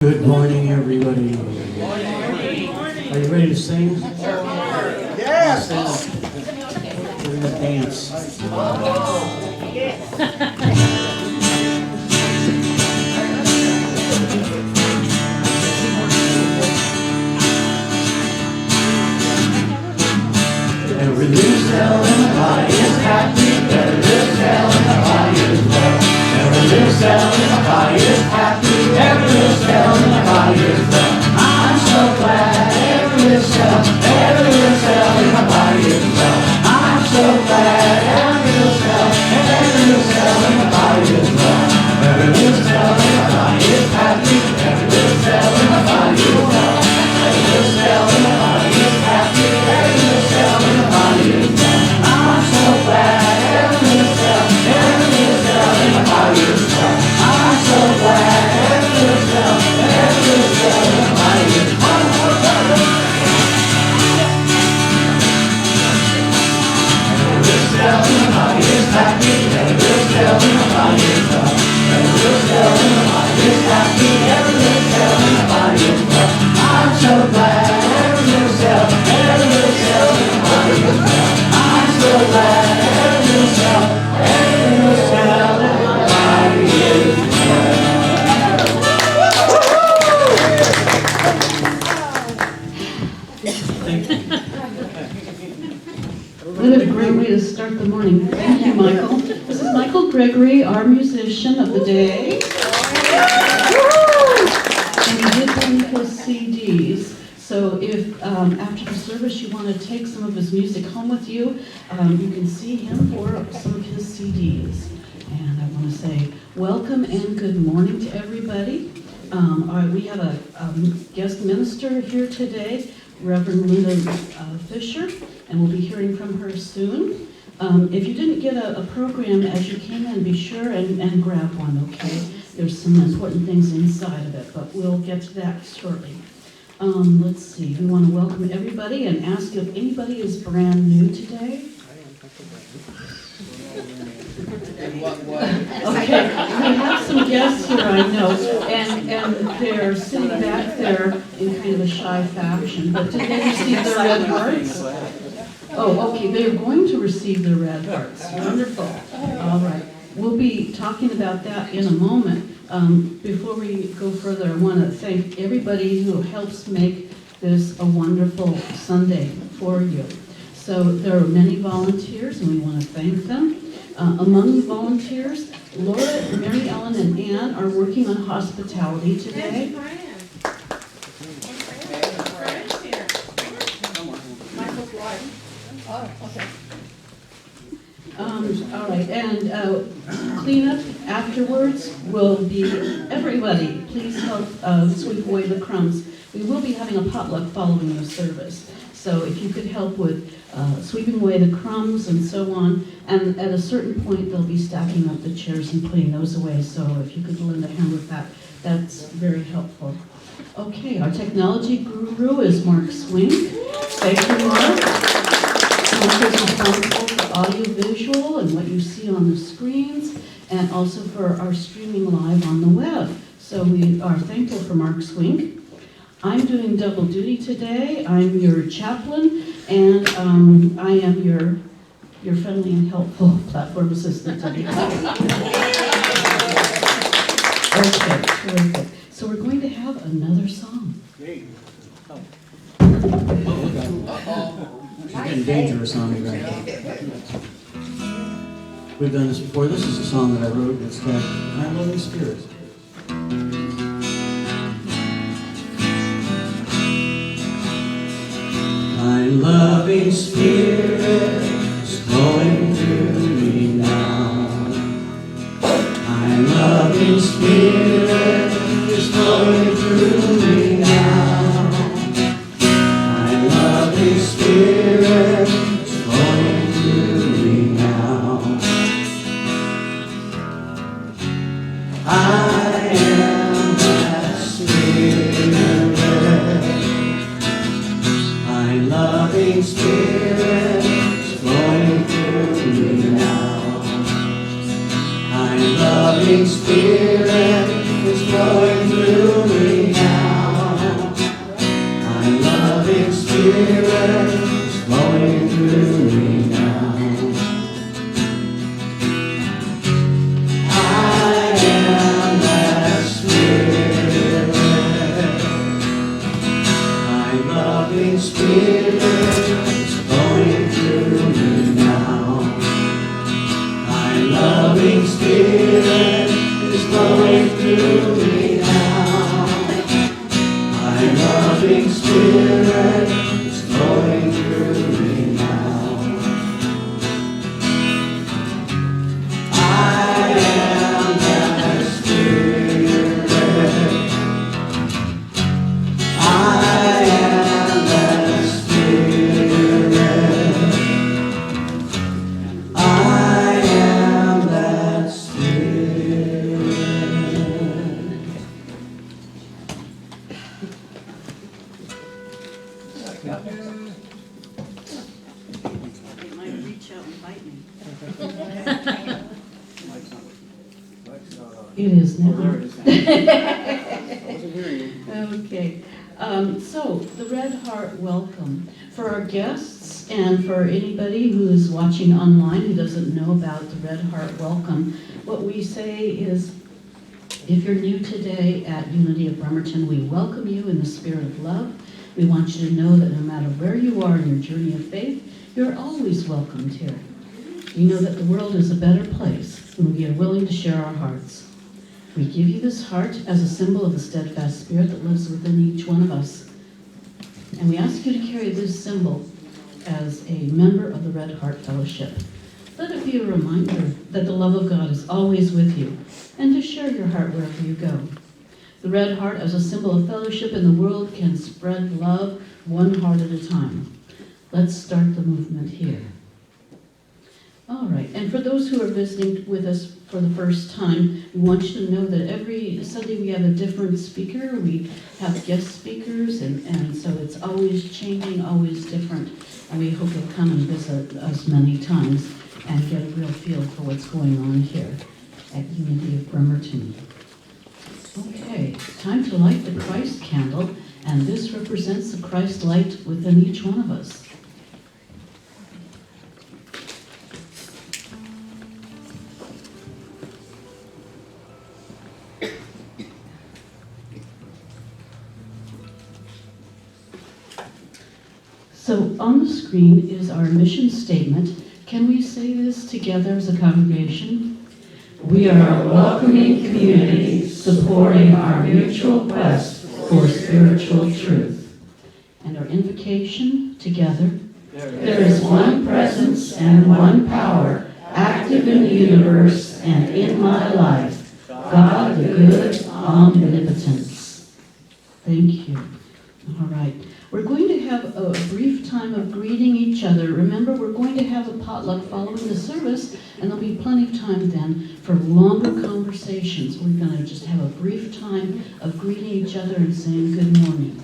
Good morning, everybody. Are you ready to sing? Yes! We're going to dance. Every little cell in the body is happy. Every little cell in the body is well. Every little cell in the body is happy. Every little cell in the body is well. I'm so glad every little cell in my body is well. I'm so glad every little cell in my body is well. Every little cell in my body is happy. Every little cell in my body is well. Every little cell in my body is happy. Every little cell in my body is well. I'm so glad every little cell in my body is well. I'm so glad every little cell in my body is well. Every little cell in my body is happy. Every little cell in my body is well. Every little cell in my body is happy. Every little cell in my body is well. I'm so glad every little cell in my body is well. I'm so glad every little cell in my body is well. Thank you. What a great way to start the morning. Thank you, Michael. This is Michael Gregory, our musician of the day. And he did bring his CDs. So if after the service you want to take some of his music home with you, you can see him for some of his CDs. And I want to say welcome and good morning to everybody. We have a guest minister here today, Reverend Linda Fisher, and we'll be hearing from her soon. If you didn't get a program as you came in, be sure and grab one, okay? There's some important things inside of it, but we'll get to that shortly. Let's see, we want to welcome everybody and ask if anybody is brand new today. Okay, we have some guests here, I know, and they're sitting back there in kind of a shy fashion, but did they receive their red hearts? Oh, okay, they're going to receive their red hearts. Wonderful. All right, we'll be talking about that in a moment. Before we go further, I want to thank everybody who helps make this a wonderful Sunday for you. So there are many volunteers, and we want to thank them. Among the volunteers, Laura, Mary Ellen, and Ann are working on hospitality today. All right, and cleanup afterwards will be everybody. Please help sweep away the crumbs. We will be having a potluck following the service. So if you could help with sweeping away the crumbs and so on, and at a certain point they'll be stacking up the chairs and putting those away, so if you could lend a hand with that, that's very helpful. Okay, our technology guru is Mark Swink. Thank you, Mark. Mark is responsible for audio-visual and what you see on the screens, and also for our streaming live on the web. So we are thankful for Mark Swink. I'm doing double duty today. I'm your chaplain, and I am your friendly and helpful platform assistant today. Okay, terrific. So we're going to have another song. She's getting dangerous on me right now. We've done this before. This is a song that I wrote. It's called My Loving Spirit. My loving spirit is flowing through me now. My loving spirit is flowing through me now. My loving spirit is flowing through me now. I am that spirit. My loving spirit is flowing through me now. My loving spirit is flowing through me Spirit is flowing through me now. Thy loving Spirit is flowing through me now. Thy loving Spirit is flowing through me now. I am that Spirit. I am that Spirit. I am that Spirit. They might reach out and bite me. It is now. Okay. So, the Red Heart welcome. For our guests and for anybody who is watching online who doesn't know about the Red Heart welcome, what we say is, if you're new today at Unity of Bremerton, we welcome you in the spirit of love. We want you to know that no matter where you are in your journey of faith, you're always welcomed here. We know that the world is a better place when we are willing to share our hearts. We give you this heart as a symbol of the steadfast spirit that lives within each one of us. And we ask you to carry this symbol as a member of the Red Heart Fellowship. Let it be a reminder that the love of God is always with you, and to share your heart wherever you go. The Red Heart as a symbol of fellowship in the world can spread love one heart at a time. Let's start the movement here. All right, and for those who are visiting with us for the first time, we want you to know that every Sunday we have a different speaker. We have guest speakers, and so it's always changing, always different. And we hope you'll come and visit us many times and get a real feel for what's going on here at Unity of Bremerton. Okay, time to light the Christ candle, and this represents the Christ light within each one of us. So on the screen is our mission statement. Can we say this together as a congregation? We are a welcoming community supporting our mutual quest for spiritual truth. And our invocation together. There is one presence and one power active in the universe and in my life. God the good omnipotence. Thank you. All right. We're going to have a brief time of greeting each other. Remember, we're going to have a potluck following the service, and there'll be plenty of time then for longer conversations. We're going to just have a brief time of greeting each other and saying good morning.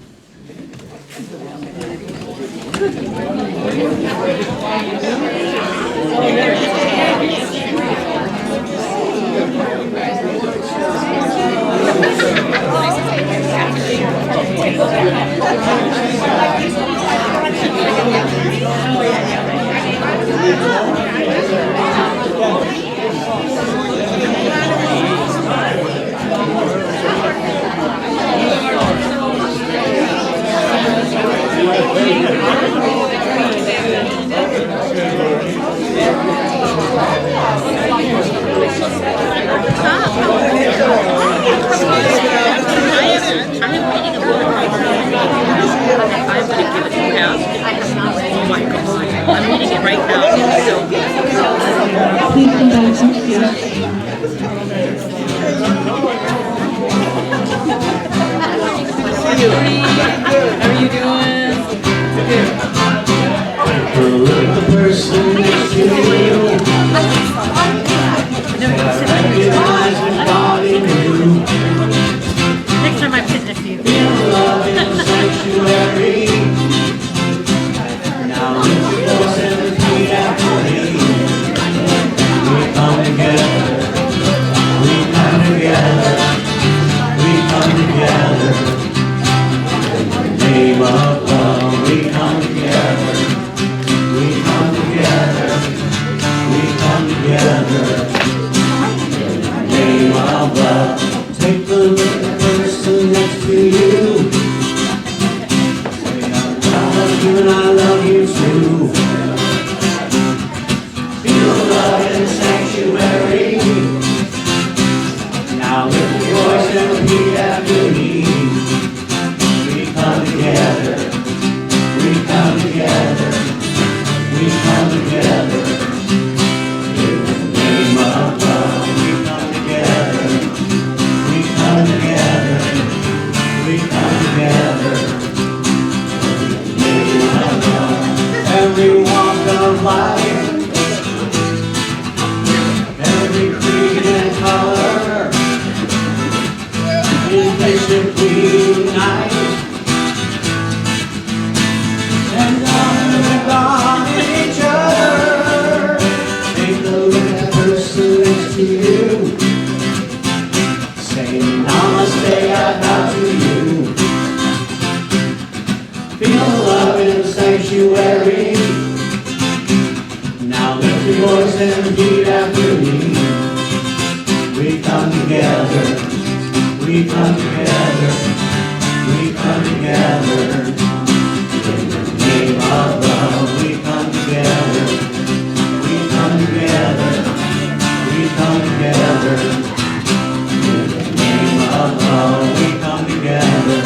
Please come back some seats. How are you doing? The person next to you, recognize the God in you. Next time I'm sitting next to you. In love in the sanctuary. Now lift your voice and repeat after me. We come together. We come together. We come together. In the name of rise and eat after eat. We come together, we come together, we come together. In the name of love, we come together, we come together, we come together. In the name of love, we come together,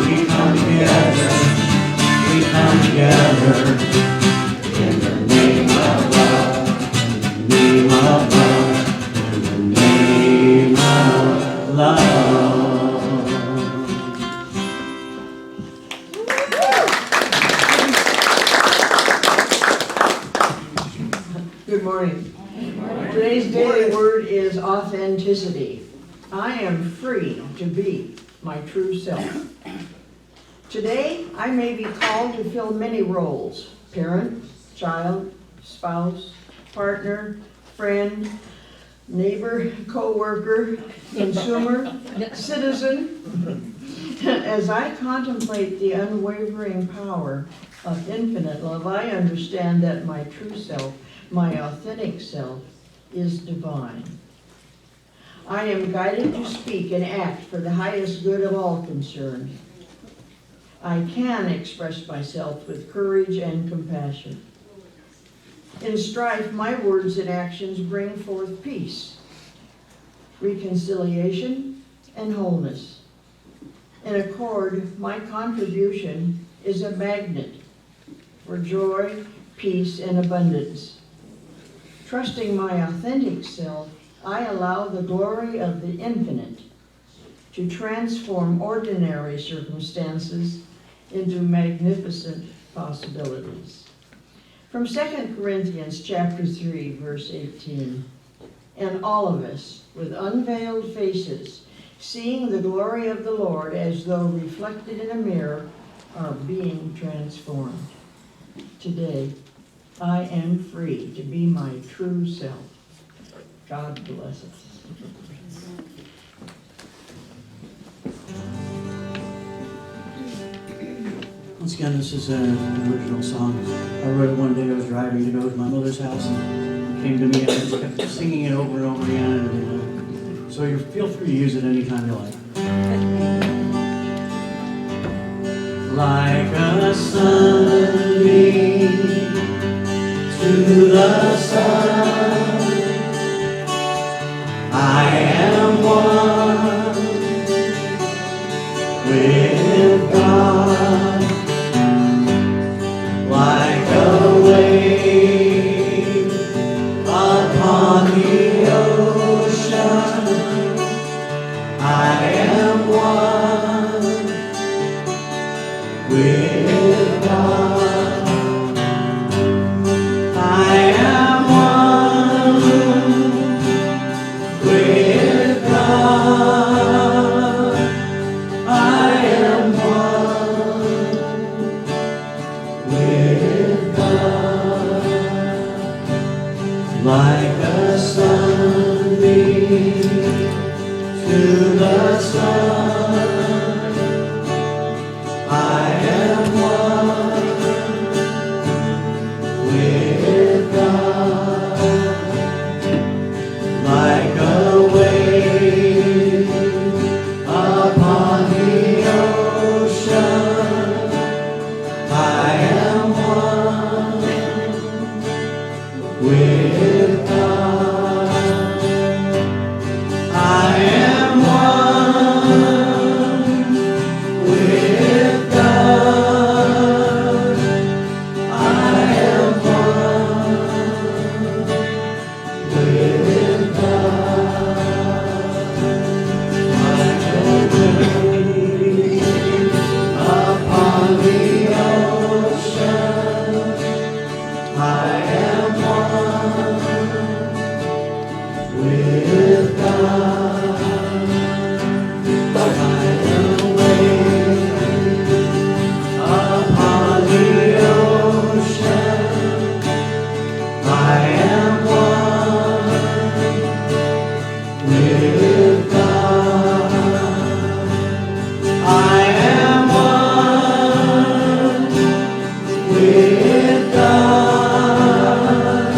we come together, we come together. In the name of love, in the name of love, in the name of love. Good morning. Today's daily word is authenticity. I am free to be my true self. Today, I may be called to fill many roles: parent, child, spouse, partner, friend, neighbor, co-worker, consumer, citizen. As I contemplate the unwavering power of infinite love, I understand that my true self, my authentic self, is divine. I am guided to speak and act for the highest good of all concerned. I can express myself with courage and compassion. In strife, my words and actions bring forth peace, reconciliation, and wholeness. In accord, my contribution is a magnet for joy, peace, and abundance. Trusting my authentic self, I allow the glory of the infinite to transform ordinary circumstances into magnificent possibilities. From 2 Corinthians chapter 3, verse 18, and all of us, with unveiled faces, seeing the glory of the Lord as though reflected in a mirror, are being transformed. Today, I am free to be my true self. God bless us. Once again, this is an original song. I wrote it one day. I was driving to go to my mother's house, and it came to me, and I just kept singing it over and over again. And, so you feel free to use it anytime you like. Like a sunbeam to the sun, I am one with God. Like a wave upon the ocean, I am one with God. I am one with God. I am one with God. Like a sunbeam to the sun, I am one with God. Like a wave upon the ocean, I am one with God. I am one with God. I am one with God. Like a wave upon the ocean, I am one with God. Like a wave upon the ocean, I am one with God. I am one with God.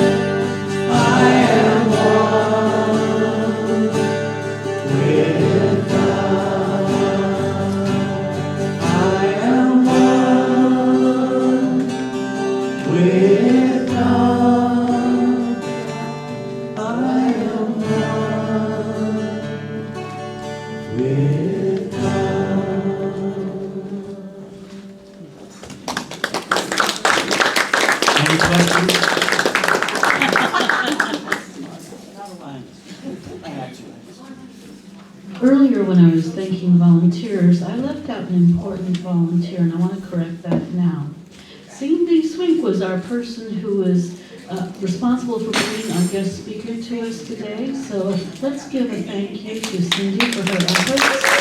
forgot an important volunteer, and I want to correct that now. Cindy Swink was our person who was responsible for bringing our guest speaker to us today. So let's give a thank you to Cindy for her efforts.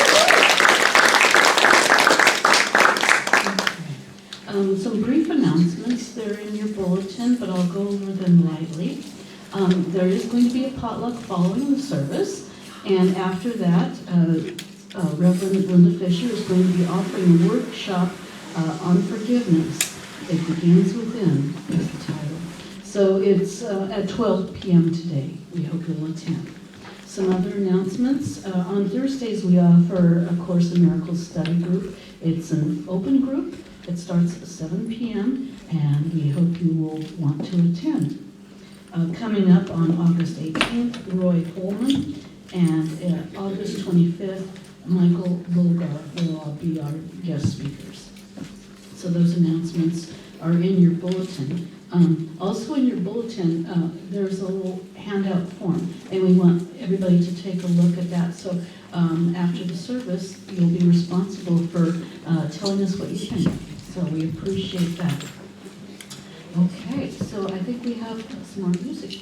Some brief announcements. They're in your bulletin, but I'll go over them lightly. There is going to be a potluck following the service, and after that, Reverend Linda Fisher is going to be offering a workshop on forgiveness. It begins within, is the title. So it's at 12 p.m. today. We hope you'll attend. Some other announcements. On Thursdays, we offer a Course in Miracles study group. It's an open group. It starts at 7 p.m., and we hope you will want to attend. Coming up on August 18th, Roy Coleman, and August 25th, Michael Volgar will all be our guest speakers. So those announcements are in your bulletin. Also in your bulletin, there's a little handout form, and we want everybody to take a look at that. So after the service, you'll be responsible for telling us what you think. So we appreciate that. Okay, so I think we have some more music.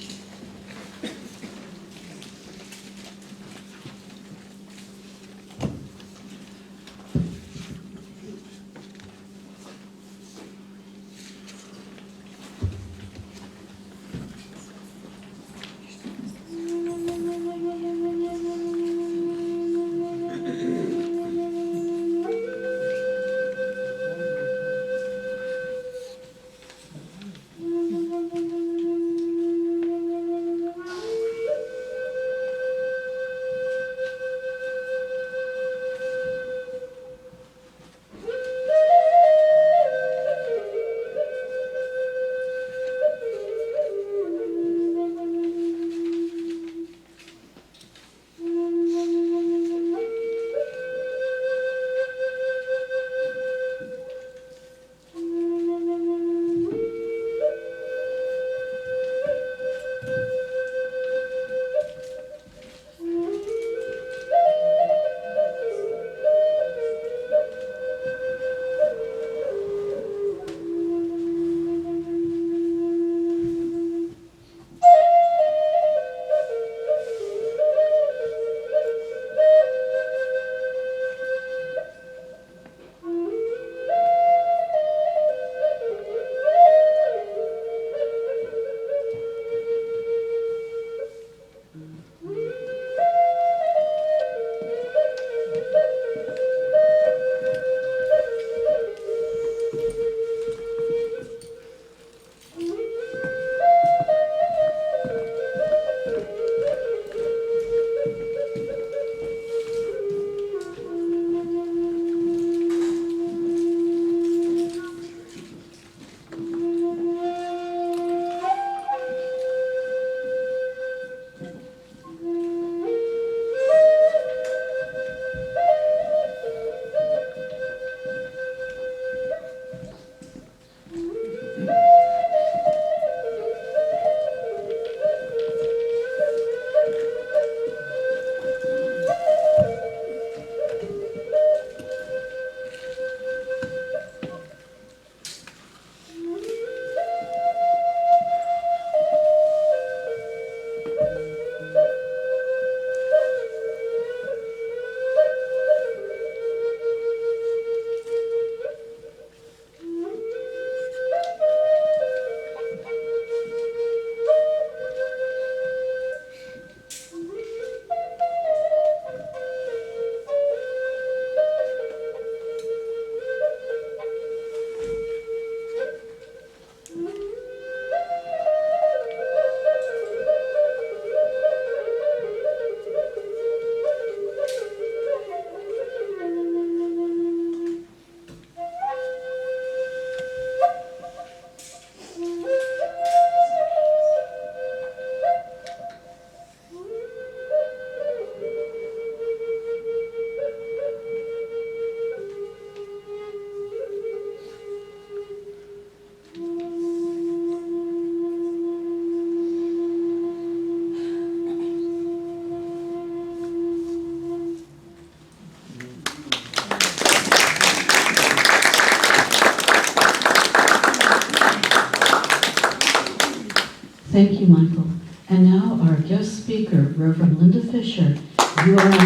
Thank you, Michael. And now our guest speaker, Reverend Linda Fisher. You are on.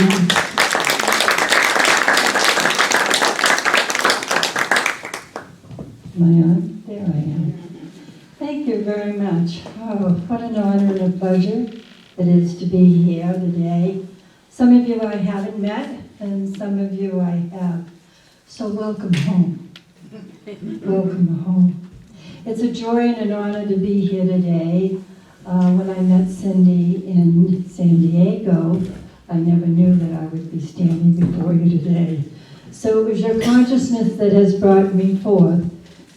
Am I on? There I am. Thank you very much. Oh, what an honor and a pleasure it is to be here today. Some of you I haven't met, and some of you I have. So welcome home. Welcome home. It's a joy and an honor to be here today. When I met Cindy in San Diego, I never knew that I would be standing before you today. So it was your consciousness that has brought me forth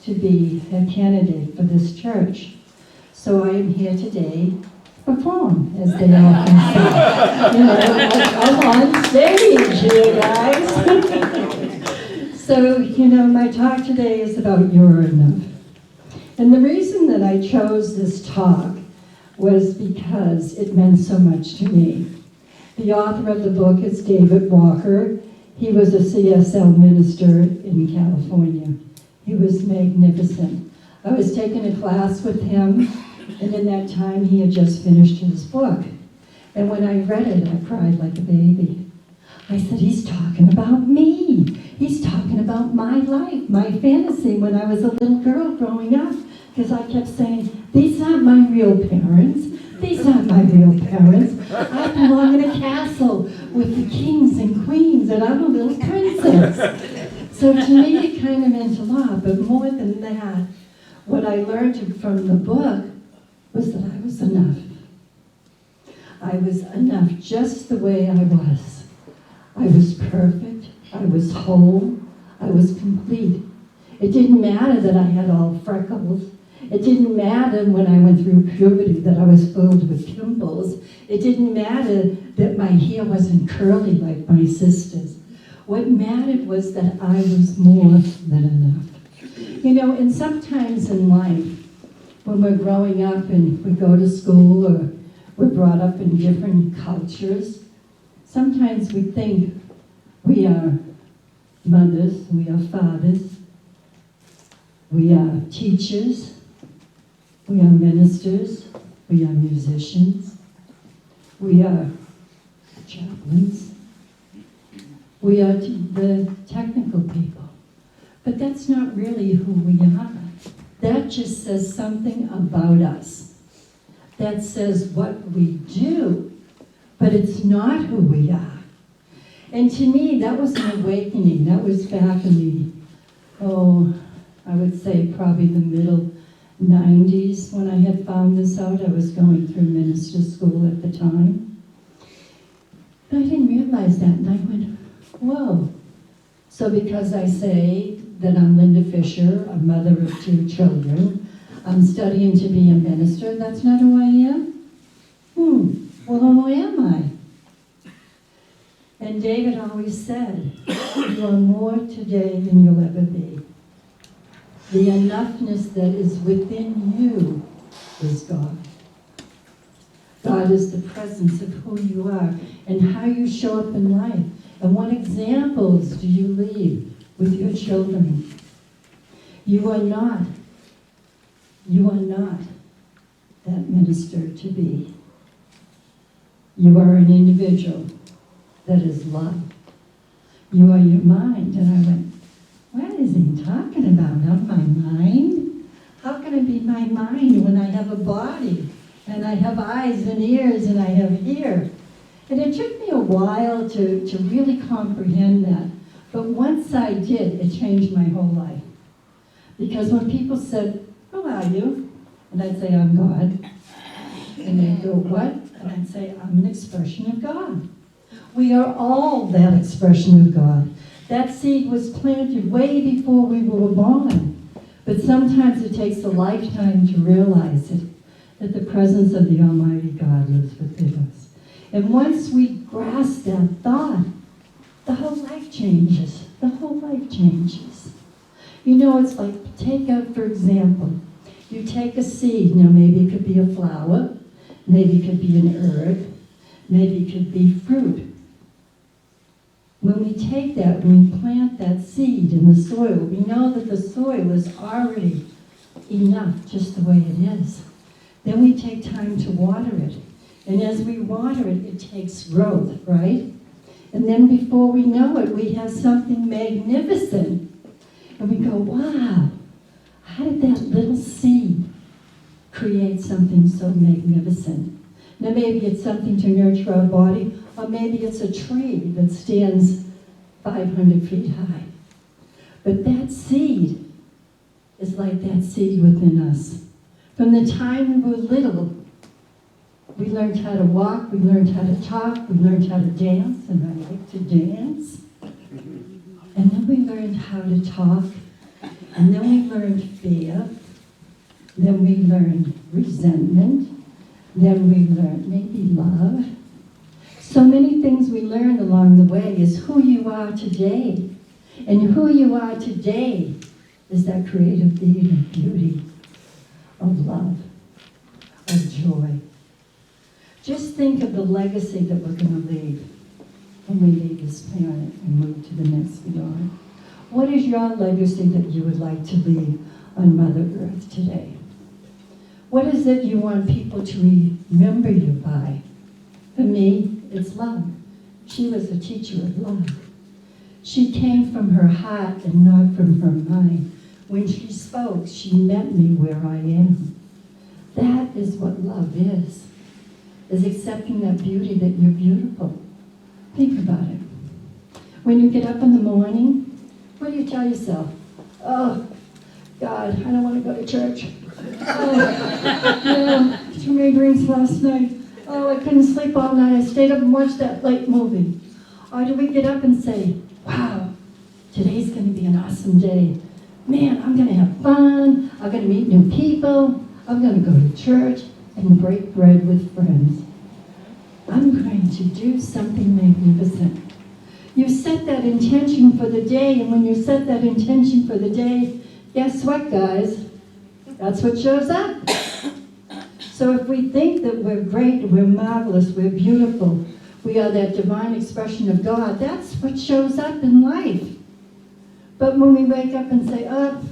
to be a candidate for this church. So I am here today to perform, as they often say. You know, I'm on stage here, guys. So, you know, my talk today is about You're Enough. And the reason that I chose this talk was because it meant so much to me. The author of the book is David Walker. He was a CSL minister in California. He was magnificent. I was taking a class with him, and in that time he had just finished his book. And when I read it, I cried like a baby. I said, he's talking about me. He's talking about my life, my fantasy when I was a little girl growing up. Because I kept saying, these aren't my real parents. These aren't my real parents. I belong in a castle with the kings and queens, and I'm a little princess. So to me, it kind of meant a lot. But more than that, what I learned from the book was that I was enough. I was enough just the way I was. I was perfect. I was whole. I was complete. It didn't matter that I had all freckles. It didn't matter when I went through puberty that I was filled with pimples. It didn't matter that my hair wasn't curly like my sister's. What mattered was that I was more than enough. You know, and sometimes in life, when we're growing up and we go to school or we're brought up in different cultures, sometimes we think we are mothers, we are fathers, we are teachers, we are ministers, we are musicians, we are chaplains, we are the technical people. But that's not really who we are. That just says something about us. That says what we do, but it's not who we are. And to me, that was an awakening. That was back in the, I would say probably the middle 90s when I had found this out. I was going through minister school at the time. But I didn't realize that, and I went, whoa. So because I say that I'm Linda Fisher, a mother of 2 children, I'm studying to be a minister, that's not who I am? Well, who am I? And David always said, you are more today than you'll ever be. The enoughness that is within you is God. God is the presence of who you are and how you show up in life. And what examples do you leave with your children? You are not that minister to be. You are an individual that is loved. You are your mind. And I went, what is he talking about? Not my mind? How can it be my mind when I have a body and I have eyes and ears and I have ear? And it took me a while to really comprehend that. But once I did, it changed my whole life. Because when people said, who are you? And I'd say, I'm God. And they'd go, what? And I'd say, I'm an expression of God. We are all that expression of God. That seed was planted way before we were born. But sometimes it takes a lifetime to realize it, that the presence of the Almighty God lives within us. And once we grasp that thought, the whole life changes. The whole life changes. You know, it's like, take out, for example, you take a seed. Now, maybe it could be a flower. Maybe it could be an herb. Maybe it could be fruit. When we take that, when we plant that seed in the soil, we know that the soil is already enough just the way it is. Then we take time to water it. And as we water it, it takes growth, right? And then before we know it, we have something magnificent. And we go, wow, how did that little seed create something so magnificent? Now maybe it's something to nurture our body, or maybe it's a tree that stands 500 feet high. But that seed is like that seed within us. From the time we were little, we learned how to walk, we learned how to talk, we learned how to dance, and I like to dance. And then we learned how to talk, and then we learned fear, then we learned resentment, then we learned maybe love. So many things we learned along the way is who you are today. And who you are today is that creative being of beauty, of love, of joy. Just think of the legacy that we're going to leave when we leave this planet and move to the next beyond. What is your legacy that you would like to leave on Mother Earth today? What is it you want people to remember you by? For me, it's love. She was a teacher of love. She came from her heart and not from her mind. When she spoke, she met me where I am. That is what love is accepting that beauty that you're beautiful. Think about it. When you get up in the morning, what do you tell yourself? Oh, God, I don't want to go to church. Oh, too many drinks last night. Oh, I couldn't sleep all night. I stayed up and watched that late movie. Or do we get up and say, wow, today's going to be an awesome day. Man, I'm going to have fun. I'm going to meet new people. I'm going to go to church and break bread with friends. I'm going to do something magnificent. You set that intention for the day, and when you set that intention for the day, guess what, guys? That's what shows up. So if we think that we're great, we're marvelous, we're beautiful, we are that divine expression of God, that's what shows up in life. But when we wake up and say, oh,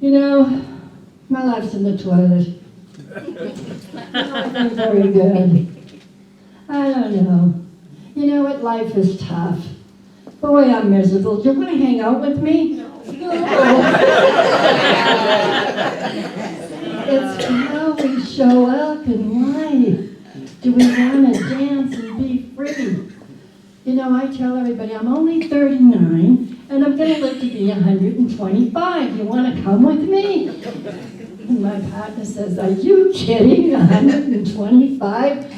you know, my life's in the toilet. I'm very good. I don't know. You know what? Life is tough. Boy, I'm miserable. Do you want to hang out with me? No. It's how we show up in life. Do we want to dance and be free? You know, I tell everybody I'm only 39 and I'm going to live to be 125. You want to come with me? And my partner says, are you kidding? 125?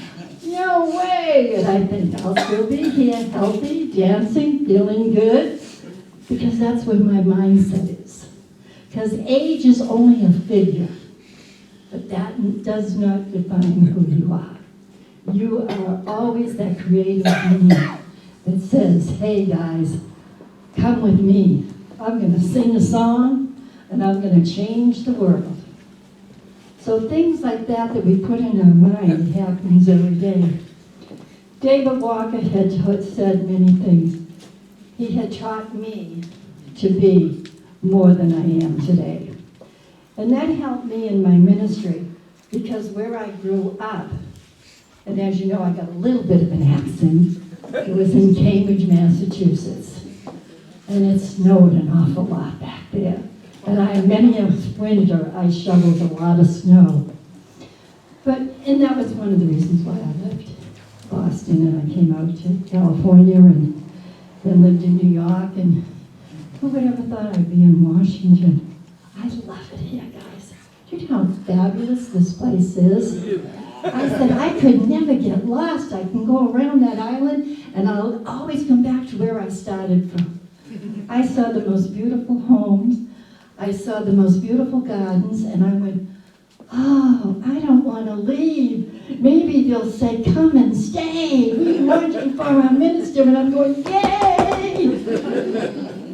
No way! And I think I'll still be here, healthy, dancing, feeling good, because that's what my mindset is. Because age is only a figure, but that does not define who you are. You are always that creative being that says, hey guys, come with me. I'm going to sing a song, and I'm going to change the world. So things like that we put in our mind happens every day. David Walker had said many things. He had taught me to be more than I am today. And that helped me in my ministry because where I grew up, and as you know, I got a little bit of an accent, it was in Cambridge, Massachusetts. And it snowed an awful lot back there. And many a winter, I shoveled a lot of snow. And that was one of the reasons why I left Boston and I came out to California and then lived in New York. And who would ever thought I'd be in Washington? I love it here, guys. Do you know how fabulous this place is? I said, I could never get lost. I can go around that island and I'll always come back to where I started from. I saw the most beautiful homes. I saw the most beautiful gardens, and I went, oh, I don't want to leave. Maybe they'll say, come and stay. We want you for our minister. And I'm going, yay!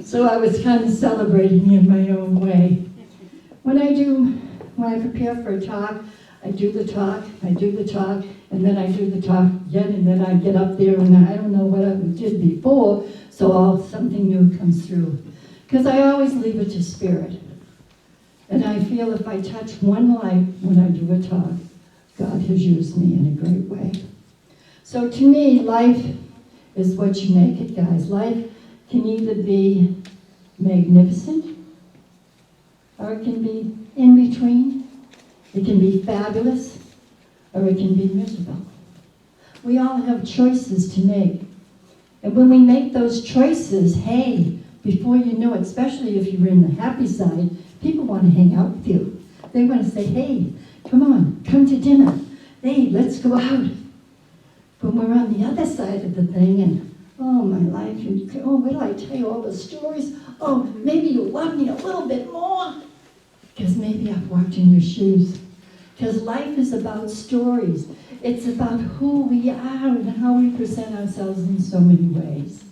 So I was kind of celebrating in my own way. When I prepare for a talk, I do the talk, and then I do the talk again, and then I get up there, and I don't know what I did before, so something new comes through. Because I always leave it to Spirit. And I feel if I touch one life when I do a talk, God has used me in a great way. So to me, life is what you make it, guys. Life can either be magnificent, or it can be in between. It can be fabulous, or it can be miserable. We all have choices to make. And when we make those choices, hey, before you know it, especially if you're in the happy side, people want to hang out with you. They want to say, hey, come on, come to dinner. Hey, let's go out. When we're on the other side of the thing and, oh, my life, and, oh, wait till I tell you all the stories. Oh, maybe you love me a little bit more. Because maybe I've walked in your shoes. Because life is about stories. It's about who we are and how we present ourselves in so many ways.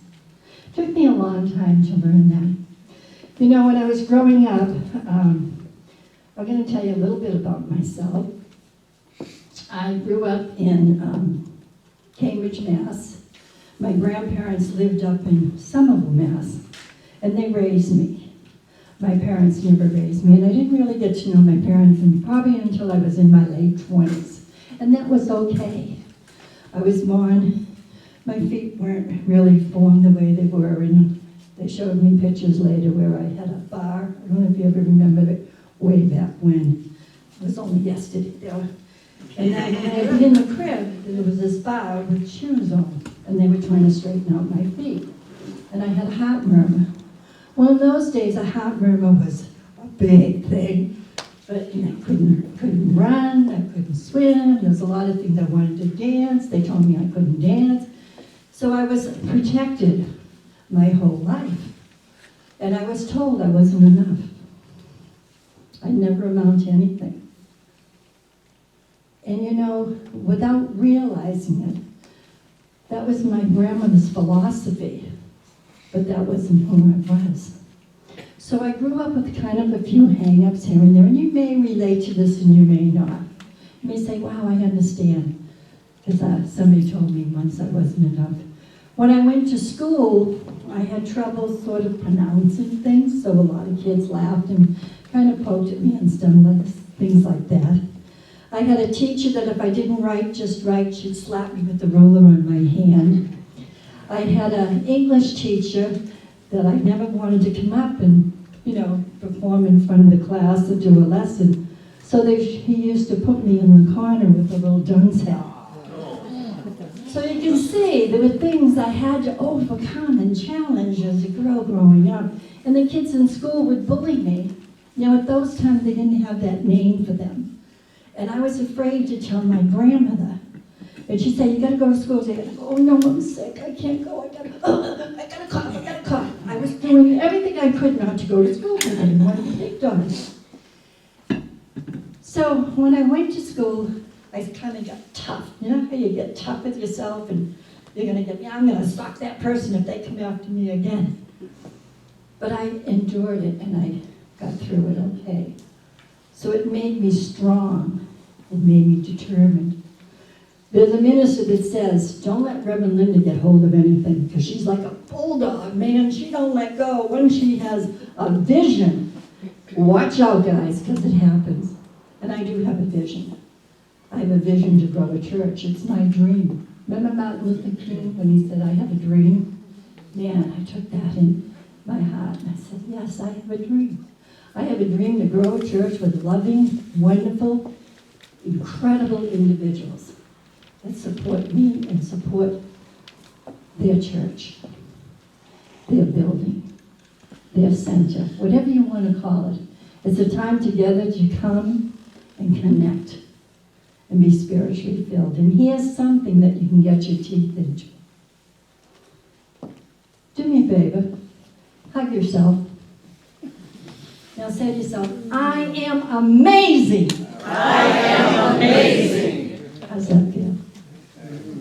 It took me a long time to learn that. You know, when I was growing up, I'm going to tell you a little bit about myself. I grew up in Cambridge, Mass. My grandparents lived up in Somerville, Mass, and they raised me. My parents never raised me, and I didn't really get to know my parents probably until I was in my late 20s, and that was okay. I was born, my feet weren't really formed the way they were, and they showed me pictures later where I had a bar. I don't know if you ever remember it, way back when. It was only yesterday, though. And then when I'd be in the crib, there was this bar with shoes on, and they were trying to straighten out my feet. And I had a heart murmur. Well, in those days, a heart murmur was a big thing. But you know, I couldn't run, I couldn't swim. There's a lot of things I wanted to dance. They told me I couldn't dance. So I was protected my whole life. And I was told I wasn't enough. I'd never amount to anything. And you know, without realizing it, that was my grandmother's philosophy, but that wasn't who I was. So I grew up with kind of a few hang-ups here and there, and you may relate to this and you may not. You may say, wow, I understand, because somebody told me once I wasn't enough. When I went to school, I had trouble sort of pronouncing things, so a lot of kids laughed and kind of poked at me and things like that. I had a teacher that if I didn't write just right, she'd slap me with the ruler on my hand. I had an English teacher that I never wanted to come up and, you know, perform in front of the class or do a lesson. So he used to put me in the corner with a little dunce hat. So you can see there were things I had to overcome and challenge as a girl growing up. And the kids in school would bully me. You know, at those times they didn't have that name for them. And I was afraid to tell my grandmother. And she'd say, you gotta go to school. So I gotta go, oh no, I'm sick, I can't go, I gotta cough. I was doing everything I could not to go to school because I didn't want to be picked on. So when I went to school, I kind of got tough. You know how you get tough with yourself and you're gonna get me, I'm gonna stalk that person if they come after me again. But I endured it and I got through it okay. So it made me strong. It made me determined. There's a minister that says, don't let Reverend Linda get hold of anything, because she's like a bulldog, man. She don't let go. When she has a vision, watch out, guys, because it happens. And I do have a vision. I have a vision to grow a church. It's my dream. Remember Martin Luther King when he said, I have a dream? Man, I took that in my heart, and I said, yes, I have a dream. I have a dream to grow a church with loving, wonderful, incredible individuals that support me and support their church, their building, their center, whatever you want to call it. It's a time together to come and connect and be spiritually filled. And here's something that you can get your teeth into. Do me a favor, hug yourself. Now say to yourself, I am amazing. I am amazing. How's that feel?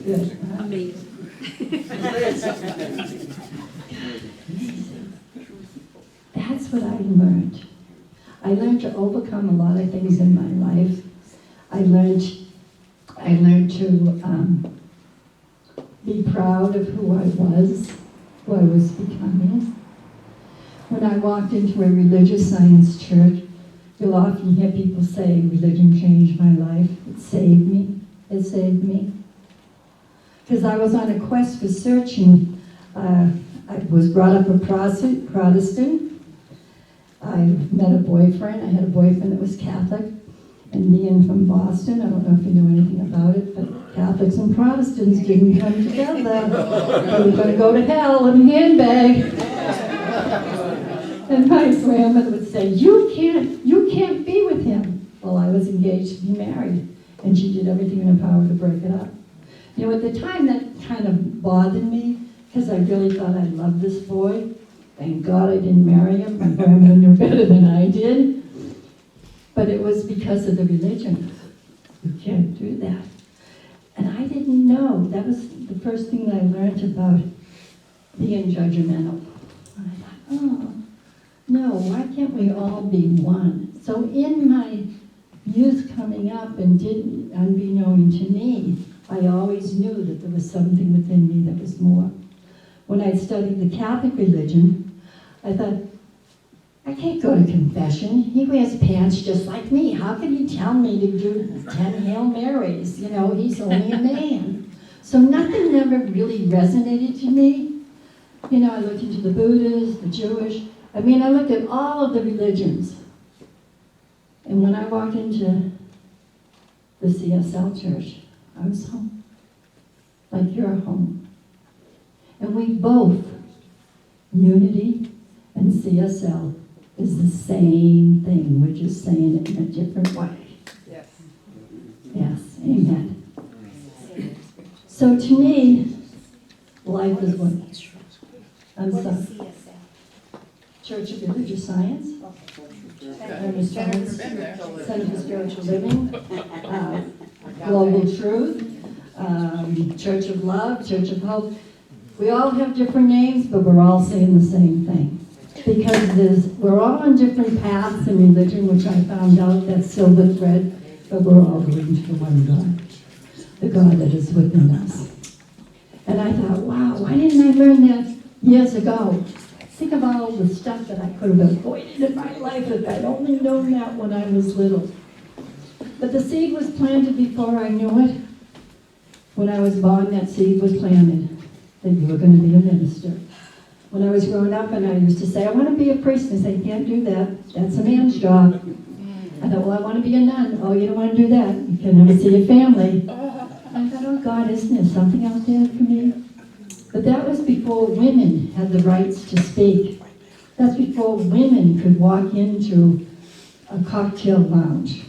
Good. Huh? Amazing. That's what I learned. I learned to overcome a lot of things in my life. I learned to be proud of who I was becoming. When I walked into a religious science church, You'll often hear people say, religion changed my life. It saved me. It saved me. Because I was on a quest for searching. I was brought up a Protestant. I met a boyfriend. I had a boyfriend that was Catholic. And being from Boston, I don't know if you know anything about it, but Catholics and Protestants didn't come together. They were going to go to hell in a handbag. And my grandmother would say, you can't be with him. Well, I was engaged to be married, and she did everything in her power to break it up. You know, at the time that kind of bothered me, because I really thought I loved this boy. Thank God I didn't marry him. My grandmother knew better than I did. But it was because of the religion. You can't do that. And I didn't know. That was the first thing I learned about being judgmental. And I thought, oh, no, why can't we all be one? So in my youth coming up and unbeknown to me, I always knew that there was something within me that was more. When I studied the Catholic religion, I thought, I can't go to confession. He wears pants just like me. How can he tell me to do 10 Hail Marys? You know, he's only a man. So nothing ever really resonated to me. You know, I looked into the Buddhist, the Jewish. I mean, I looked at all of the religions. And when I walked into the CSL church, I was home. Like you're home. And we both, unity and CSL, is the same thing. We're just saying it in a different way. Yes. Yes, amen. So to me, life is what? I'm sorry. Church of Religious Science. Center for Spiritual Living. Global Truth. Church of Love, Church of Hope. We all have different names, but we're all saying the same thing. Because we're all on different paths in religion, which I found out that's silver thread, but we're all going to the one God, the God that is within us. And I thought, wow, why didn't I learn that years ago? Think of all the stuff that I could have avoided in my life if I'd only known that when I was little. But the seed was planted before I knew it. When I was born, that seed was planted, that you were going to be a minister. When I was growing up and I used to say, I want to be a priest, and say, you can't do that. That's a man's job. I thought, well, I want to be a nun. Oh, you don't want to do that. You can never see your family. I thought, oh God, isn't there something out there for me? But that was before women had the rights to speak. That's before women could walk into a cocktail lounge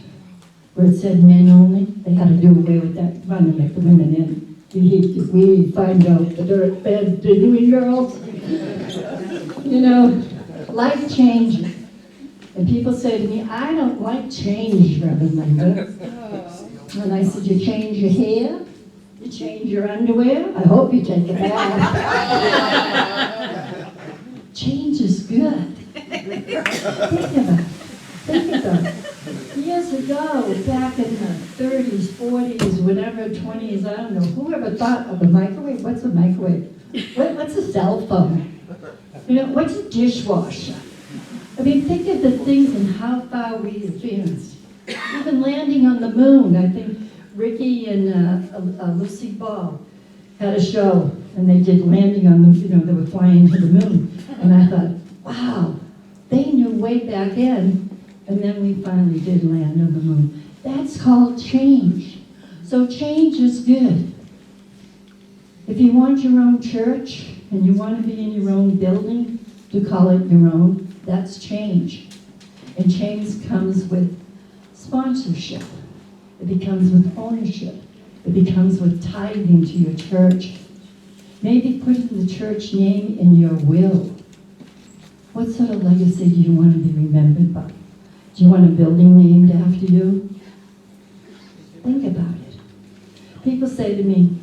where it said men only. They had to do away with that, trying to let the women in. We find out the dirt bed, didn't we, girls? You know, life changes. And people say to me, I don't like change, Reverend Linda. And I said, you change your hair? You change your underwear? I hope you take it back. Change is good. Think about it. Think about it. Years ago, back in the 30s, 40s, whatever, 20s, I don't know, whoever thought of a microwave? What's a microwave? What's a cell phone? You know, what's a dishwasher? I mean, think of the things and how far we advanced. Even landing on the moon. I think Ricky and Lucy Ball had a show, and they did landing on the, you know, they were flying to the moon. And I thought, wow, they knew way back then. And then we finally did land on the moon. That's called change. So change is good. If you want your own church and you want to be in your own building, to call it your own, that's change. And change comes with sponsorship. It becomes with ownership. It becomes with tithing to your church. Maybe putting the church name in your will. What sort of legacy do you want to be remembered by? Do you want a building named after you? Think about it. People say to me,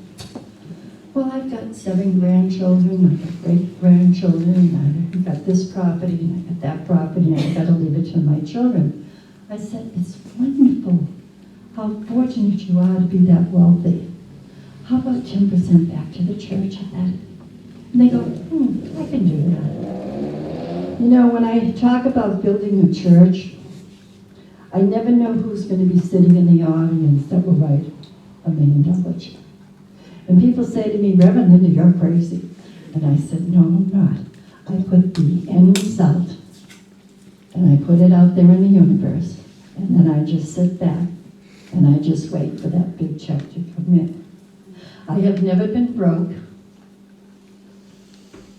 well, I've got 7 grandchildren, I've got great-grandchildren, and I've got this property, and I've got that property, and I've got to leave it to my children. I said, it's wonderful how fortunate you are to be that wealthy. How about 10% back to the church of that? And they go, I can do that. You know, when I talk about building a church, I never know who's going to be sitting in the audience that will write $1 million check. And people say to me, Reverend Linda, you're crazy. And I said, no, I'm not. I put the end result, and I put it out there in the universe, and then I just sit back, and I just wait for that big check to come in. I have never been broke.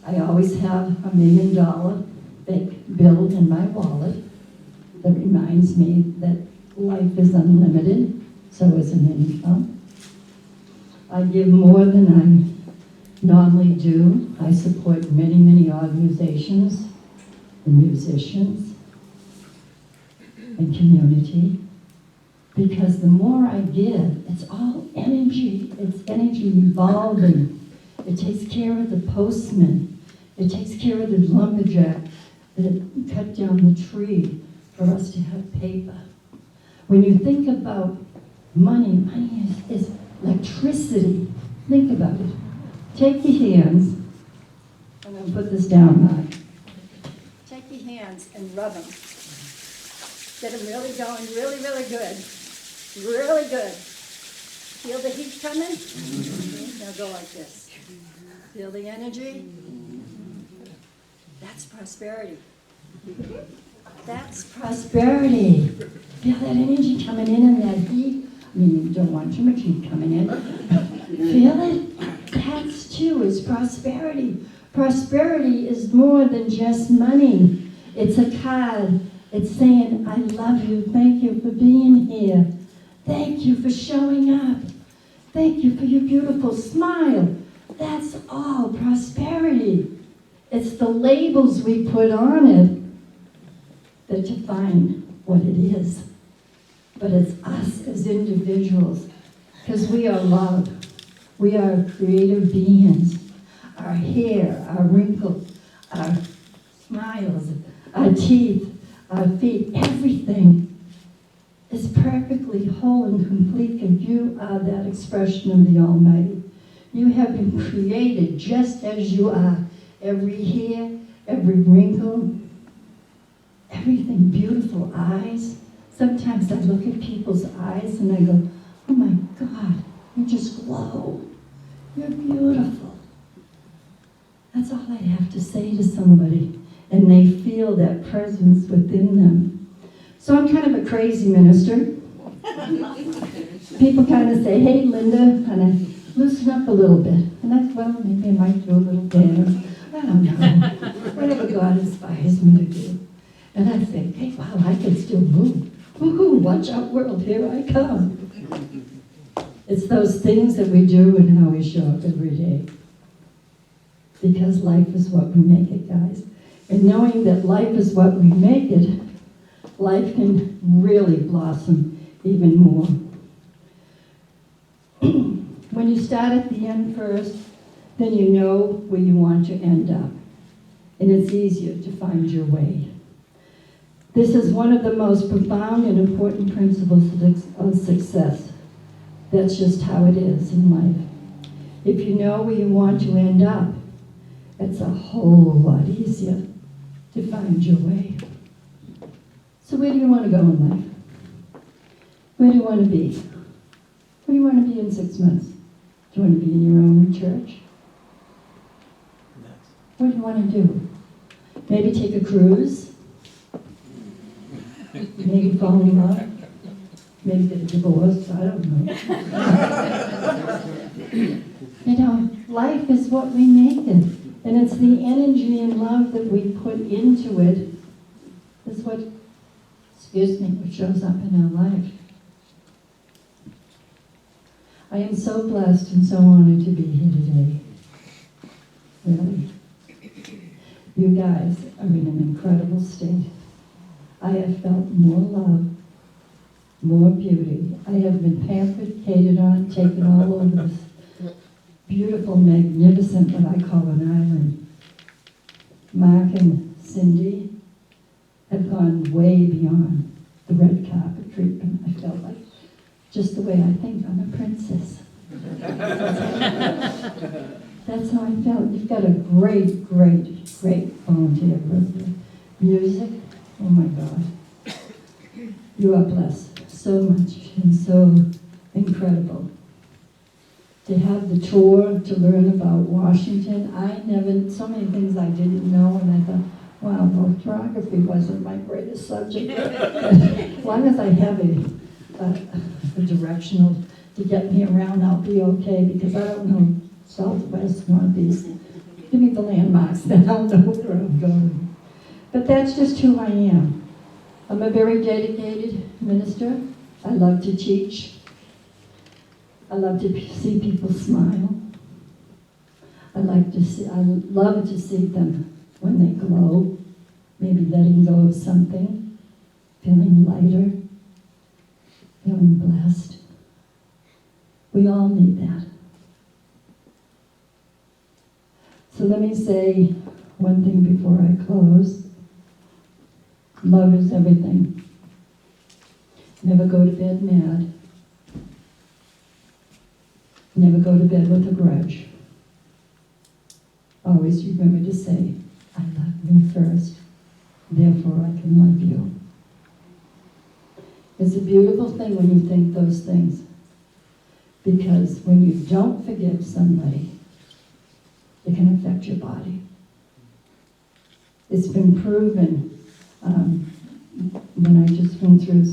I always have $1 million fake bill in my wallet that reminds me that life is unlimited, so is an income. I give more than I normally do. I support many, many organizations and musicians and community, because the more I give, it's all energy. It's energy evolving. It takes care of the postman. It takes care of the lumberjack that cut down the tree for us to have paper. When you think about money, money is electricity. Think about it. Take your hands. I'm going to put this down, Mark. Take your hands and rub them. Get them really going, really, really good. Really good. Feel the heat coming? Now go like this. Feel the energy? That's prosperity. That's prosperity. Feel that energy coming in and that heat. I mean, you don't want too much heat coming in. Feel it? That's too, is prosperity. Prosperity is more than just money. It's a card. It's saying, I love you. Thank you for being here. Thank you for showing up. Thank you for your beautiful smile. That's all prosperity. It's the labels we put on it that define what it is. But it's us as individuals, because we are love. We are creative beings. Our hair, our wrinkles, our smiles, our teeth, our feet, everything is perfectly whole and complete, and you are that expression of the Almighty. You have been created just as you are. Every hair, every wrinkle, everything, beautiful eyes. Sometimes I look at people's eyes and I go, oh my God, you just glow. You're beautiful. That's all I have to say to somebody. And they feel that presence within them. So I'm kind of a crazy minister. People kind of say, hey, Linda, kind of loosen up a little bit. And I, well, maybe I might do a little dance. I don't know. Whatever God inspires me to do. And I think, hey, wow, I can still move. Woohoo, watch out, world, here I come. It's those things that we do and how we show up every day. Because life is what we make it, guys. And knowing that life is what we make it, life can really blossom even more. When you start at the end first, then you know where you want to end up. And it's easier to find your way. This is one of the most profound and important principles of success. That's just how it is in life. If you know where you want to end up, it's a whole lot easier to find your way. So where do you want to go in life? Where do you want to be? Where do you want to be in 6 months? Do you want to be in your own church? What do you want to do? Maybe take a cruise? Maybe fall in love? Maybe get a divorce? I don't know. You know, life is what we make it. And it's the energy and love that we put into it is what, what shows up in our life. I am so blessed and so honored to be here today. Really. You guys are in an incredible state. I have felt more love, more beauty. I have been pampered, catered on, taken all over this beautiful, magnificent, what I call an island. Mark and Cindy have gone way beyond the red carpet treatment. I felt like just the way I think I'm a princess. That's how I felt. You've got a great, great, great volunteer group. Music, oh my God. You are blessed so much and so incredible. To have the tour, to learn about Washington, so many things I didn't know, and I thought, wow, well, geography wasn't my greatest subject. As long as I have a directional to get me around, I'll be okay, because I don't know southwest, northeast. Give me the landmarks, then I'll know where I'm going. But that's just who I am. I'm a very dedicated minister. I love to teach. I love to see people smile. I love to see them when they glow, maybe letting go of something, feeling lighter, feeling blessed. We all need that. So let me say one thing before I close. Love is everything. Never go to bed mad. Never go to bed with a grudge. Always remember to say, I love me first, therefore I can love you. It's a beautiful thing when you think those things, because when you don't forgive somebody, it can affect your body. It's been proven when I just went through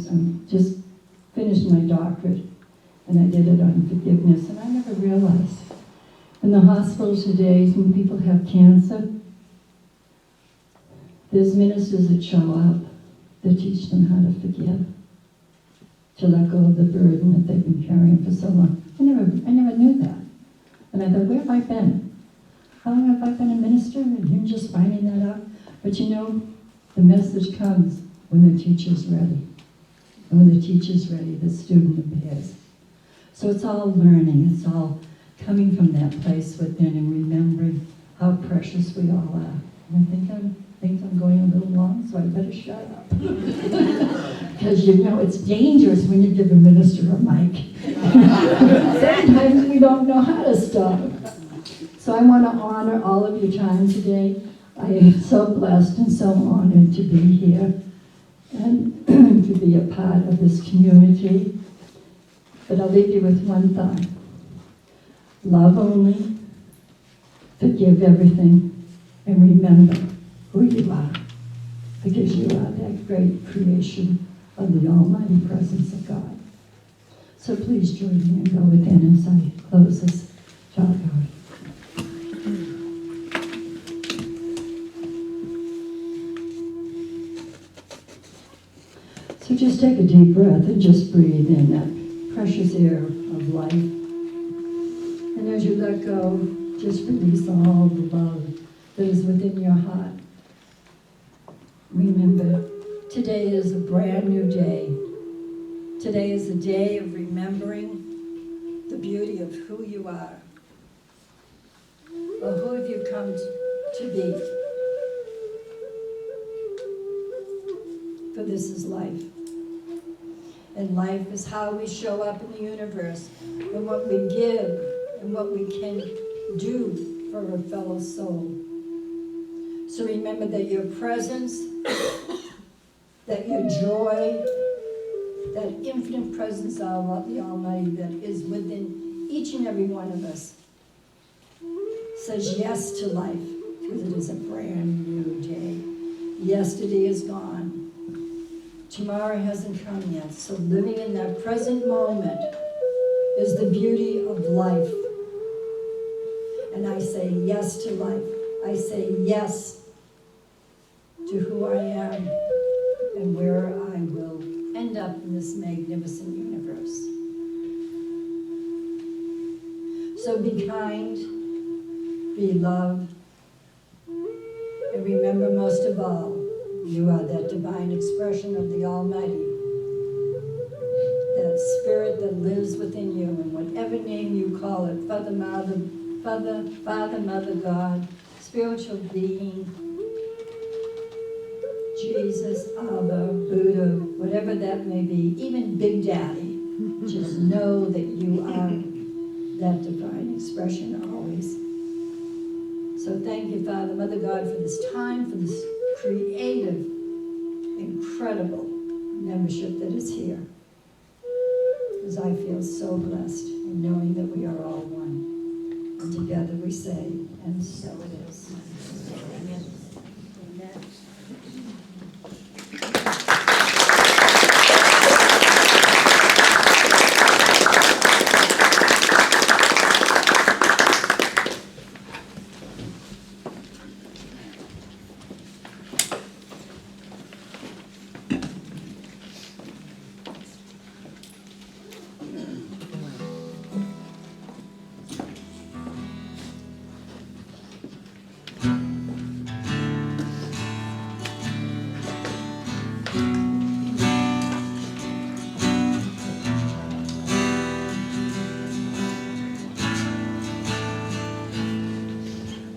just finished my doctorate, and I did it on forgiveness, and I never realized. In the hospital today, when people have cancer, there's ministers that show up that teach them how to forgive, to let go of the burden that they've been carrying for so long. I never knew that. And I thought, where have I been? How long have I been a minister? And you're just finding that out. But you know, the message comes when the teacher's ready. And when the teacher's ready, the student appears. So it's all learning. It's all coming from that place within and remembering how precious we all are. And I think I'm going a little long, so I better shut up. Because you know it's dangerous when you give a minister a mic. Sometimes we don't know how to stop. So I want to honor all of your time today. I am so blessed and so honored to be here and to be a part of this community. But I'll leave you with one thought. Love only, forgive everything, and remember who you are, because you are that great creation of the almighty presence of God. So please join me and go within as I close this talk out. So just take a deep breath and just breathe in that precious air of life. And as you let go, just release all the love that is within your heart. Remember, today is a brand new day. Today is a day of remembering the beauty of who you are, or who have you come to be. For this is life. And life is how we show up in the universe, and what we give, and what we can do for a fellow soul. So remember that your presence, that your joy, that infinite presence of the Almighty that is within each and every one of us says yes to life, because it is a brand new day. Yesterday is gone. Tomorrow hasn't come yet. So living in that present moment is the beauty of life. And I say yes to life. I say yes to who I am and where I will end up in this magnificent universe. So be kind, be loved, and remember most of all, you are that divine expression of the Almighty, that spirit that lives within you, and whatever name you call it, Father, Mother, God, spiritual being, Jesus, Abba, Buddha, whatever that may be, even Big Daddy, just know that you are that divine expression always. So thank you, Father, Mother God, for this time, for this creative, incredible membership that is here. Because I feel so blessed in knowing that we are all one. And together we say, and so it is. Amen.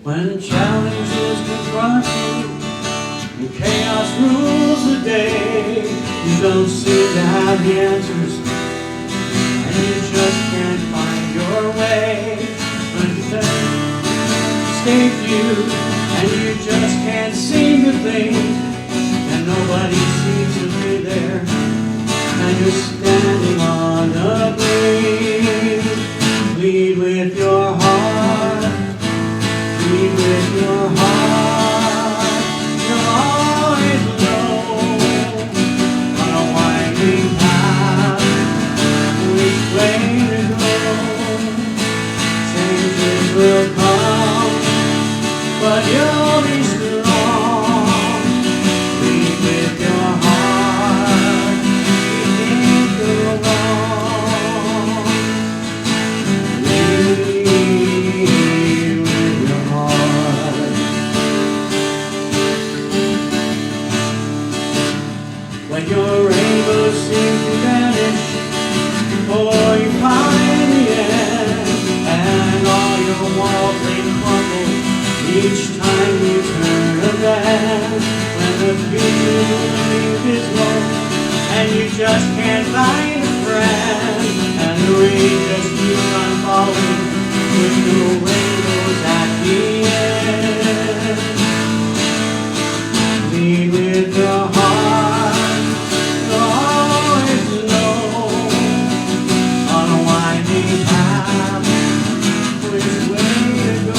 When challenges confront you and chaos rules the day, you don't seem to have the answers and you just can't find your way. When things escape you and you just can't seem to think, and nobody seems to be there, and you're standing on the brink. Lead with your heart. Lead with your heart. You're always alone on a winding path. Which way to go? Changes will come, but you'll be strong. Lead with your heart. You can't go wrong. Lead with your heart. When your rainbow seems to vanish before you find the end, and all your walls they crumble each time you turn a bend. When the future seems dismal and you just can't find a friend, and the rain just keeps on falling with no rainbows at the end. Lead with your heart. You're always alone on a winding path. Which way to go?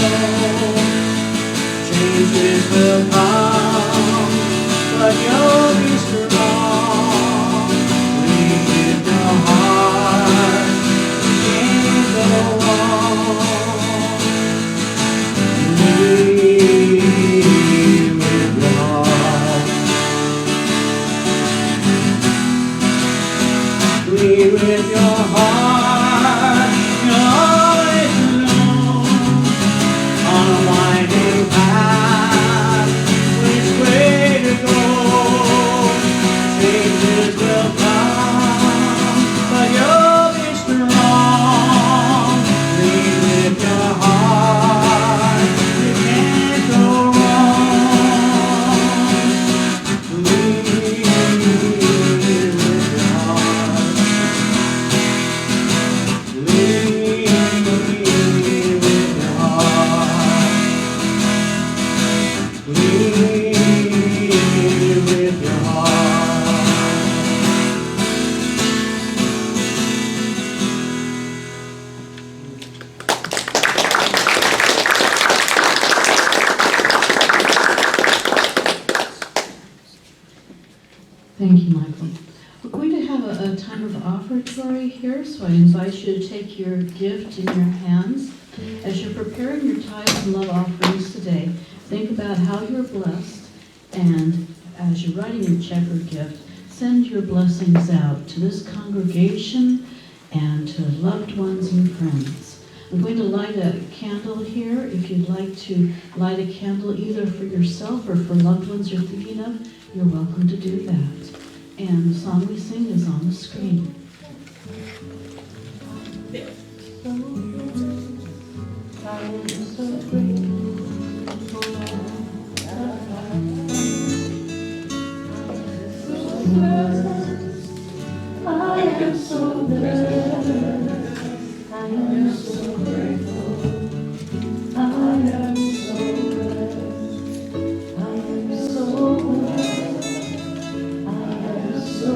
Changes will come, but you'll be strong. Lead with your heart. You can't go wrong. Lead with your heart. Lead with your heart. You're always alone on a winding path. Which way to go? Changes will come, but you'll be strong. Lead with your heart. You can't go wrong. Lead with your heart. Lead with your heart. Lead with your heart. Thank you, Michael. We're going to have a time of offertory here, so I invite you to take your gift in your hands. As you're preparing your tithes and love offerings today, think about how you're blessed, and as you're writing your check or gift, send your blessings out to this congregation and to loved ones and friends. I'm going to light a candle here. If you'd like to light a candle either for yourself or for loved ones you're thinking of, you're welcome to do that. And the song we sing is on the screen. I am so blessed. I am so grateful. I am so blessed. I am so blessed. I am so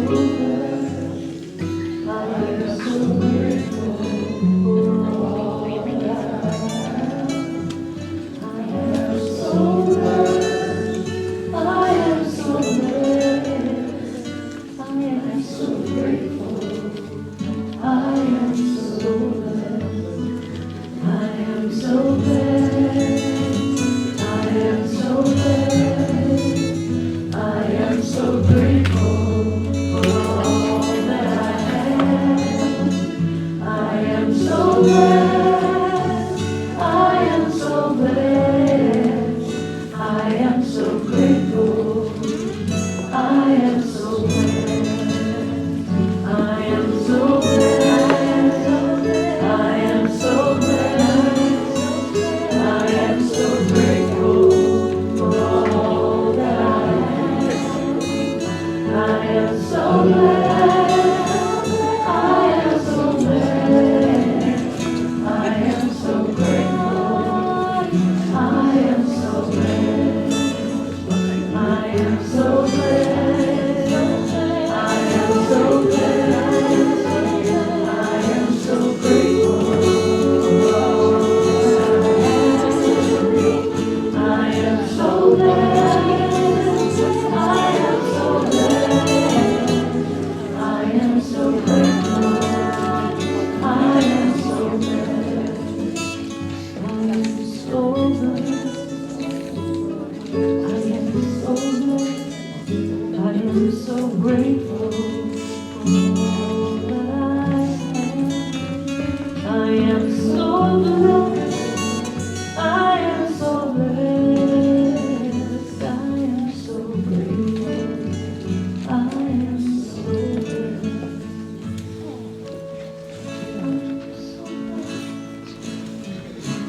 I am so glad. I am so glad. I am so grateful. I am so glad. I am so glad. I am so glad. I am so grateful. I am so glad. I am so glad. I am so grateful. I am so glad. I am so glad. I am so glad. I am so grateful for all that I have. I am so glad. I am so blessed. I am so grateful. I am so blessed.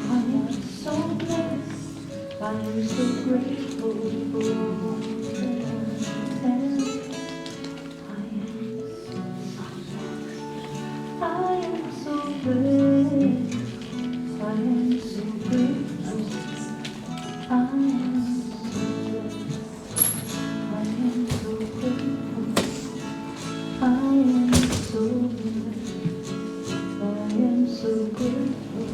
I am so blessed. I am so grateful for all that I have. I am so blessed. I am so grateful. I am so blessed. I am so grateful. I am so blessed. I am so grateful.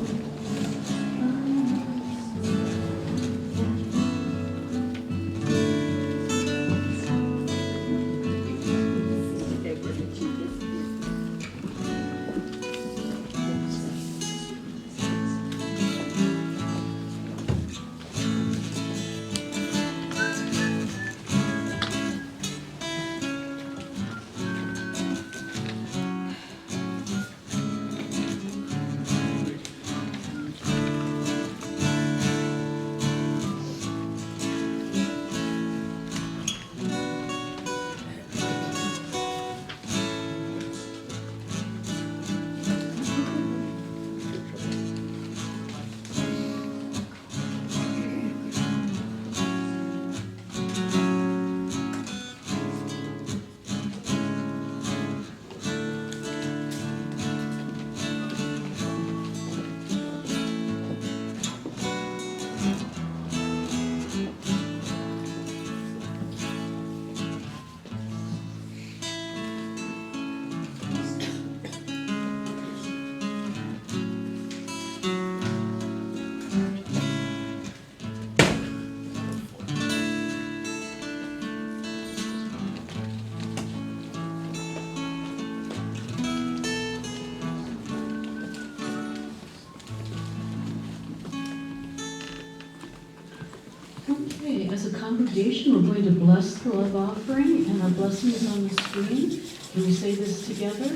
Okay, as a congregation, we're going to bless the love offering, and our blessing is on the screen. Can we say this together?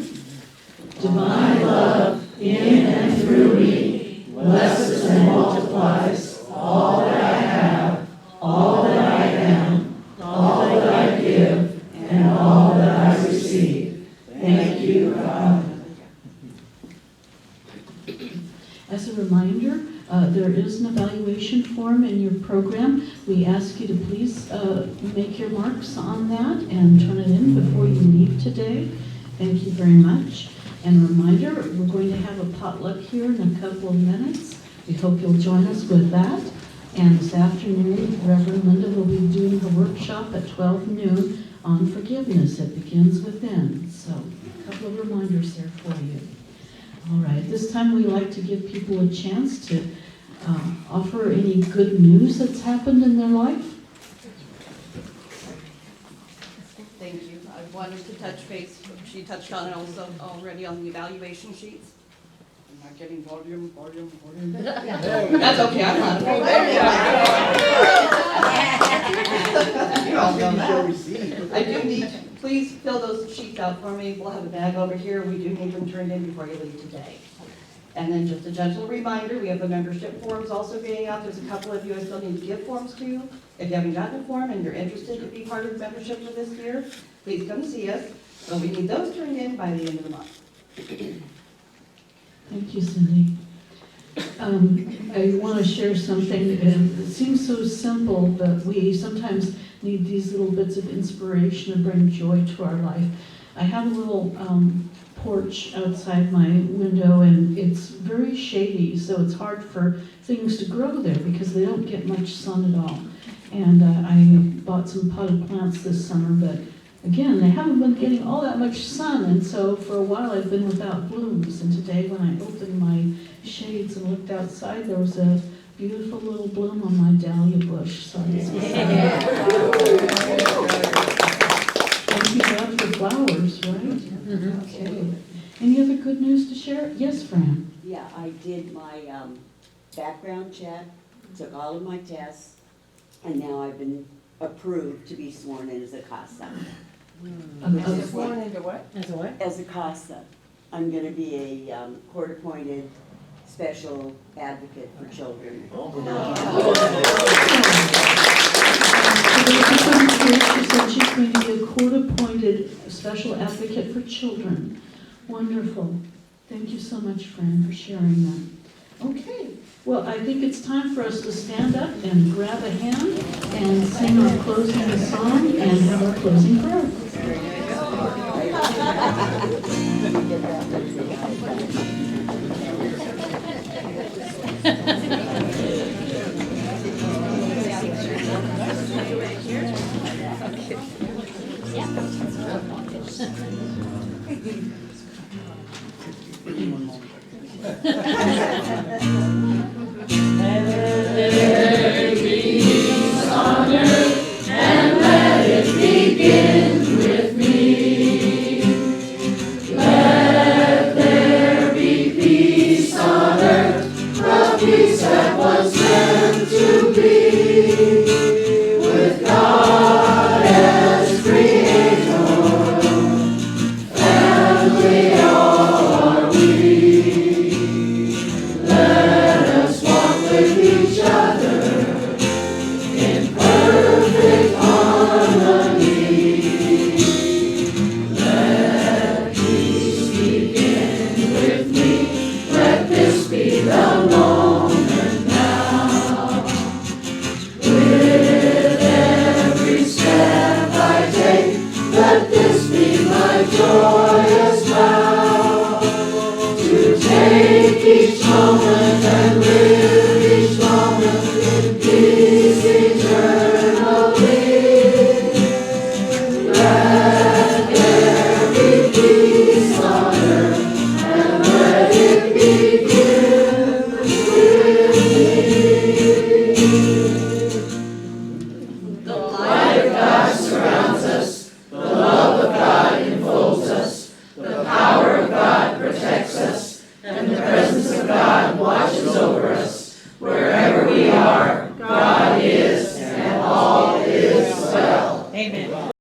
Divine love In and through me, blesses and multiplies all that I have, all that I am, all that I give, and all that I receive. Thank you, God. As a reminder, there is an evaluation form in your program. We ask you to please make your marks on that and turn it in before you leave today. Thank you very much. And a reminder, we're going to have a potluck here in a couple of minutes. We hope you'll join us with that. And this afternoon, Reverend Linda will be doing her workshop at 12 noon on forgiveness. It begins within. So a couple of reminders there for you. All right, this time we like to give people a chance to offer any good news that's happened in their life. Thank you. I wanted to touch base, she touched on it also already on the evaluation sheets. I'm not getting volume. That's okay, I'm not. I do need, please fill those sheets out for me. We'll have a bag over here. We do need them turned in before you leave today. And then just a gentle reminder, we have the membership forms also being out. There's a couple of you I still need to give forms to. If you haven't gotten a form and you're interested to be part of the membership for this year, please come see us. So we need those turned in by the end of the month. Thank you, Cindy. I want to share something. It seems so simple, but we sometimes need these little bits of inspiration to bring joy to our life. I have a little porch outside my window, and it's very shady, so it's hard for things to grow there because they don't get much sun at all. And I bought some potted plants this summer, but again, they haven't been getting all that much sun, and so for a while I've been without blooms. And today when I opened my shades and looked outside, there was a beautiful little bloom on my dahlia bush. So this was thank you God for flowers, right? Okay. Any other good news to share? Yes, Fran? Yeah, I did my background check, took all of my tests, and now I've been approved to be sworn in as a CASA. Sworn into what? As a what? As a CASA, I'm gonna be a court-appointed special advocate for children. She said she's going to be a court-appointed special advocate for children. Wonderful. Thank you so much, Fran, for sharing that. Okay, well, I think it's time for us to stand up and grab a hand and sing our closing song and have our closing prayer.